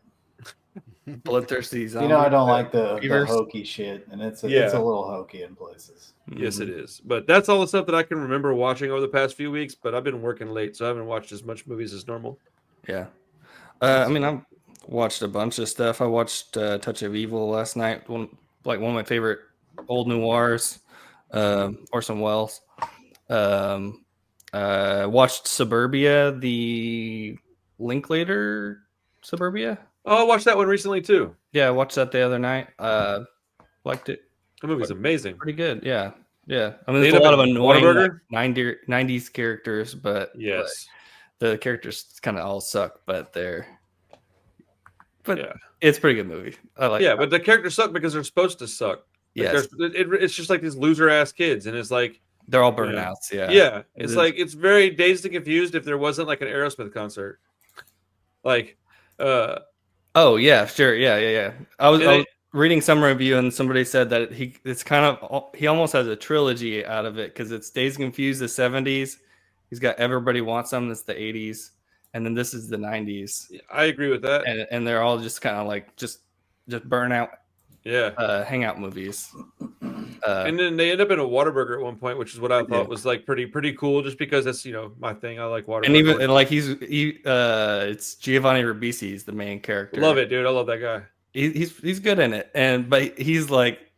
Bloodthirsty zombie. I don't like the hokey shit, and it's a little hokey in places. Yes, it is. But that's all the stuff that I can remember watching over the past few weeks. But I've been working late, so I haven't watched as much movies as normal. Yeah. I mean, I've watched a bunch of stuff. I watched Touch of Evil last night. One of my favorite old noirs, Orson Welles. Watched Suburbia, the Linklater Suburbia. Oh, I watched that one recently too. Yeah, I watched that the other night. Liked it. The movie's amazing. Pretty good. Yeah. I mean, there's a lot of annoying 90s characters, but yes, the characters kind of all suck. But But it's a pretty good movie. I like. Yeah, but the characters suck because they're supposed to suck. Like Yes. It's just like these loser ass kids, and it's like they're all burnouts. Yeah. Yeah. It's like it's very Dazed and Confused if there wasn't like an Aerosmith concert. Like, oh yeah, sure, yeah. I was reading some review and somebody said that he almost has a trilogy out of it because it's Dazed and Confused the 70s. He's got Everybody Wants Some, that's the 80s, and then this is the 90s. I agree with that. And they're all just kind of like just burnout, hangout movies. And then they end up in a Whataburger at one point, which is what I thought was like pretty cool, just because that's my thing. I like Whataburger. And like it's Giovanni Ribisi, he's the main character. Love it, dude. I love that guy. He's good in it, but he's like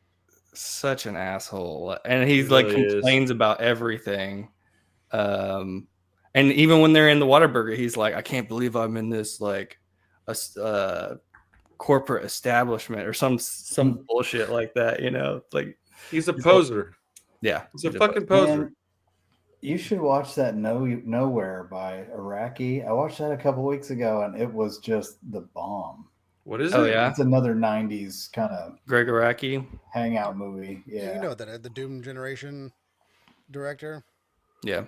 such an asshole, and he's like complains about everything. And even when they're in the Whataburger, he's like, I can't believe I'm in this like a corporate establishment or some bullshit like that, like he's a poser. Yeah, he's a fucking poser. Man, you should watch that Nowhere by Iraqi. I watched that a couple weeks ago and it was just the bomb. What is it? Yeah, it's another 90s kind of Greg Araki hangout movie. Yeah, you know that the Doom Generation director. Yeah.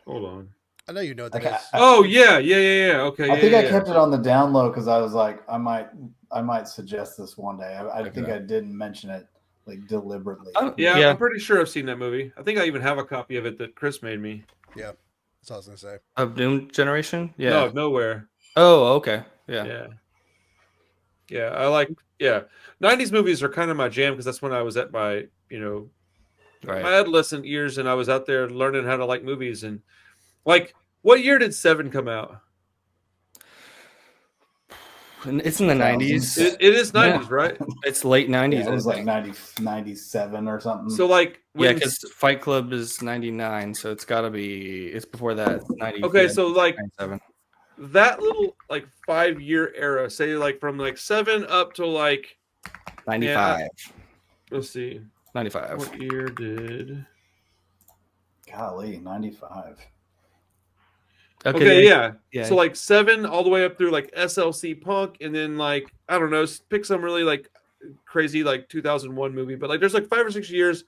Hold on. I know you know that. Yeah. Okay. I think I kept it on the down low because I was like, I might suggest this one day. I think I didn't mention it like deliberately. I'm pretty sure I've seen that movie. I think I even have a copy of it that Chris made me. Yeah, that's all I was gonna say. Of Doom Generation? Yeah. No, Nowhere. Oh, okay. Yeah. I like 90s movies are kind of my jam because that's when I was at my my adolescent years and I was out there learning how to like movies. And like, what year did Seven come out? It's in the 90s. It is 90s, right? It's late 90s. Yeah, it was like 97 or something. So like, because Fight Club is 99, so it's got to be. It's before that. It's 90. Okay, so like 97. That little like 5-year era, say like from like 7 up to like 95. Let's see. 95. What year did? Golly, 95. Okay, yeah. So like 7 all the way up through like SLC Punk, and then like I don't know, pick some really like crazy like 2001 movie. But like there's like 5 or 6 years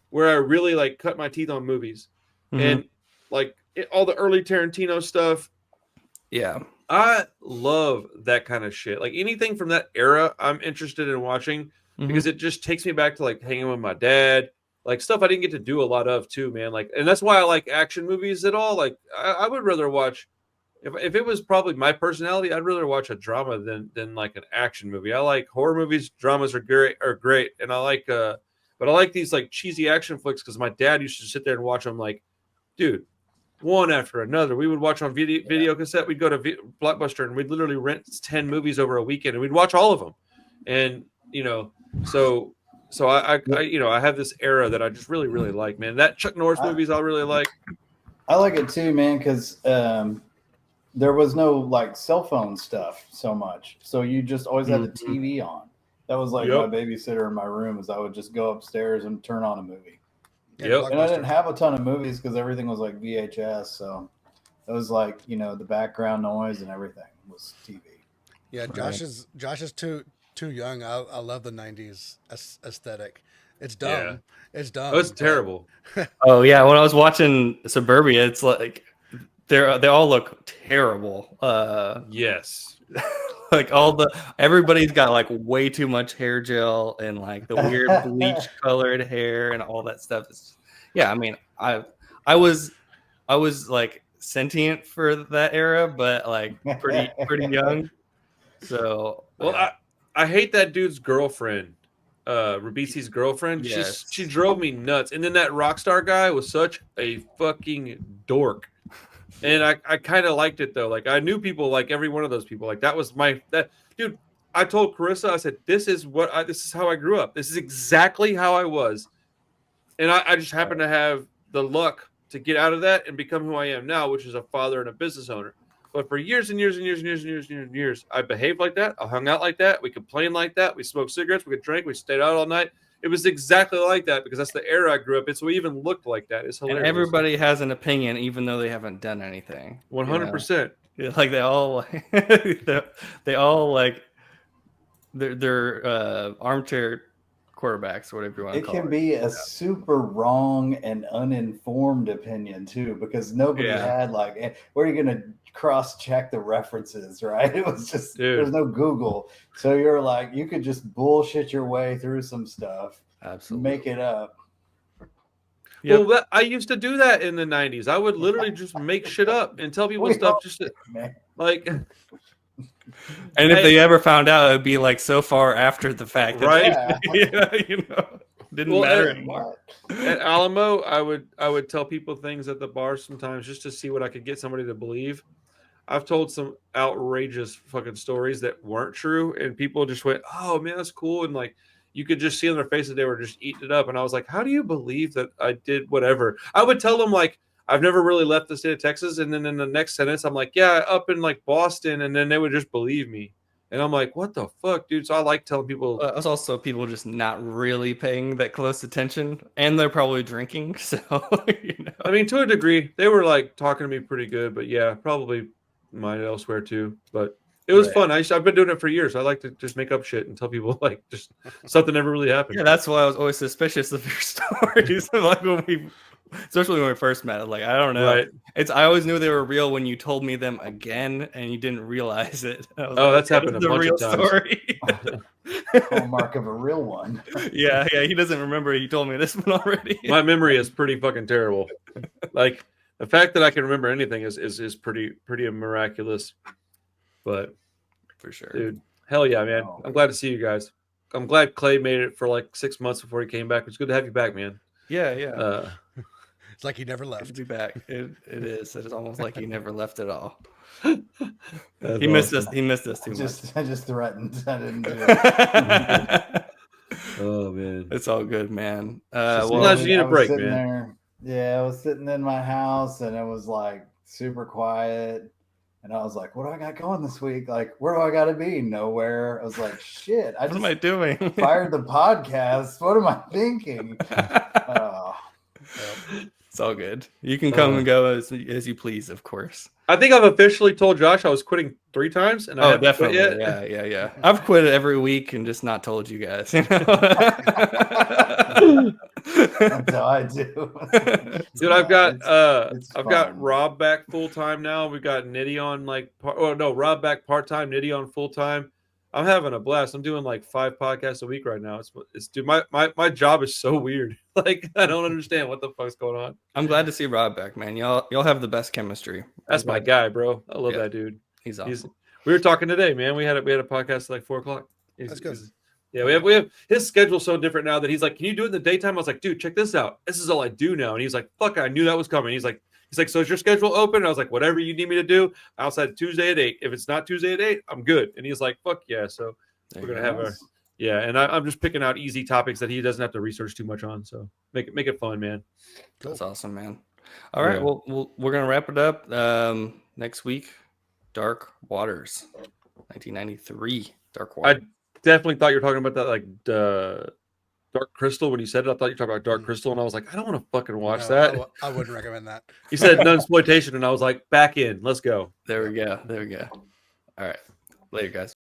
where I really like cut my teeth on movies, and like all the early Tarantino stuff. Yeah, I love that kind of shit. Like anything from that era, I'm interested in watching because it just takes me back to like hanging with my dad, like stuff I didn't get to do a lot of too, man. Like, and that's why I like action movies at all. Like, I would rather watch if it was probably my personality, I'd rather watch a drama than like an action movie. I like horror movies, dramas are great, and I like but I like these like cheesy action flicks because my dad used to sit there and watch them. Like, dude. One after another. We would watch on video cassette. We'd go to Blockbuster and we'd literally rent 10 movies over a weekend and we'd watch all of them. And so I have this era that I just really like, man. That Chuck Norris movies I really like. I like it too, man, because there was no like cell phone stuff so much, so you just always had the TV on. That was like my babysitter in my room. Is I would just go upstairs and turn on a movie. Yep. And I didn't have a ton of movies because everything was like VHS. So it was like, the background noise and everything was TV. Yeah, Josh is too young. I love the 90s aesthetic. It's dumb. Yeah. It's dumb. Oh, it's terrible. Oh yeah, when I was watching Suburbia, it's like they all look terrible. Yes. Like everybody's got like way too much hair gel and like the weird bleach colored hair and all that stuff. I mean, I was like sentient for that era, but like pretty young. So I hate that dude's girlfriend, Ribisi's girlfriend. Yes. She drove me nuts. And then that Rockstar guy was such a fucking dork. And I kind of liked it though. Like I knew people like every one of those people. Like that was dude. I told Carissa, I said, this is how I grew up. This is exactly how I was. And I just happened to have the luck to get out of that and become who I am now, which is a father and a business owner. But for years and years and years and years and years and years, I behaved like that. I hung out like that. We complained like that. We smoked cigarettes. We could drink. We stayed out all night. It was exactly like that because that's the era I grew up in. So we even looked like that. It's hilarious. And everybody has an opinion, even though they haven't done anything. 100%. Yeah, like they all they all like they're armchair quarterbacks or whatever you want to It call can it. be a super wrong and uninformed opinion too, because nobody had like, where are you going to cross check the references, right? It was just, there's no Google. So you're like, you could just bullshit your way through some stuff. Absolutely. Make it up. Yep. Well, I used to do that in the 90s. I would literally just make shit up and tell people stuff just to, like. And if they ever found out, it'd be like so far after the fact, right? Didn't matter anymore. At Alamo, I would tell people things at the bar sometimes just to see what I could get somebody to believe. I've told some outrageous fucking stories that weren't true, and people just went, "Oh man, that's cool," and like you could just see on their faces they were just eating it up. And I was like, "How do you believe that I did whatever?" I would tell them like, I've never really left the state of Texas. And then in the next sentence, I'm like, yeah, up in like Boston. And then they would just believe me. And I'm like, what the fuck, dude? So I like telling people. It was also people just not really paying that close attention. And they're probably drinking. So, I mean, to a degree, they were like talking to me pretty good. But yeah, probably mine elsewhere too. But it was fun. I've been doing it for years. I like to just make up shit and tell people like just something never really happened. Yeah, that's why I was always suspicious of your stories. Like especially when we first met, like I don't know. Right. I always knew they were real when you told me them again and you didn't realize it. That's happened a bunch of times. Story. Hallmark of a real one. yeah, he doesn't remember. He told me this one already. My memory is pretty fucking terrible. Like the fact that I can remember anything is pretty miraculous. But for sure, dude, hell yeah, man! I'm glad to see you guys. I'm glad Clay made it for like 6 months before he came back. It's good to have you back, man. Yeah. It's like he never left. To be back. It is. It is almost like he never left at all. He missed us. He missed us too much. I just threatened. I didn't do it. Oh man, it's all good, man. Sometimes you need a break, man. I was sitting in my house and it was like super quiet. And I was like, what do I got going this week? Like, where do I got to be? Nowhere. I was like, shit. What am I doing? Fired the podcast. What am I thinking? It's all good. You can come and go as you please, of course. I think I've officially told Josh I was quitting 3 times. And I haven't definitely. Quit yet. Yeah. I've quit it every week and just not told you guys. That's how I do. Dude, I've got Rob back full time now. We got Nitty on Rob back part time, Nitty on full time. I'm having a blast. I'm doing like 5 podcasts a week right now. It's dude, my job is so weird. Like I don't understand what the fuck's going on. I'm glad to see Rob back, man. Y'all have the best chemistry. That's my guy, bro. I love that dude. He's awesome. We were talking today, man. We had a podcast at like 4:00. That's good. Yeah, we have his schedule's so different now that he's like, can you do it in the daytime? I was like, dude, check this out. This is all I do now. And he's like, fuck, I knew that was coming. He's like, so is your schedule open? And I was like, whatever you need me to do outside Tuesday at 8. If it's not Tuesday at 8, I'm good. And he's like, fuck yeah. So we're gonna have and I'm just picking out easy topics that he doesn't have to research too much on. So make it fun, man. Cool. That's awesome, man. All right, well, we're gonna wrap it up next week. Dark Waters, 1993. Dark Waters. I definitely thought you were talking about that, like Dark Crystal. When you said it, I thought you were talking about Dark Crystal, and I was like, I don't want to fucking watch that. I wouldn't recommend that. You said Nunsploitation, and I was like, back in. Let's go. There we go. All right. Later, guys.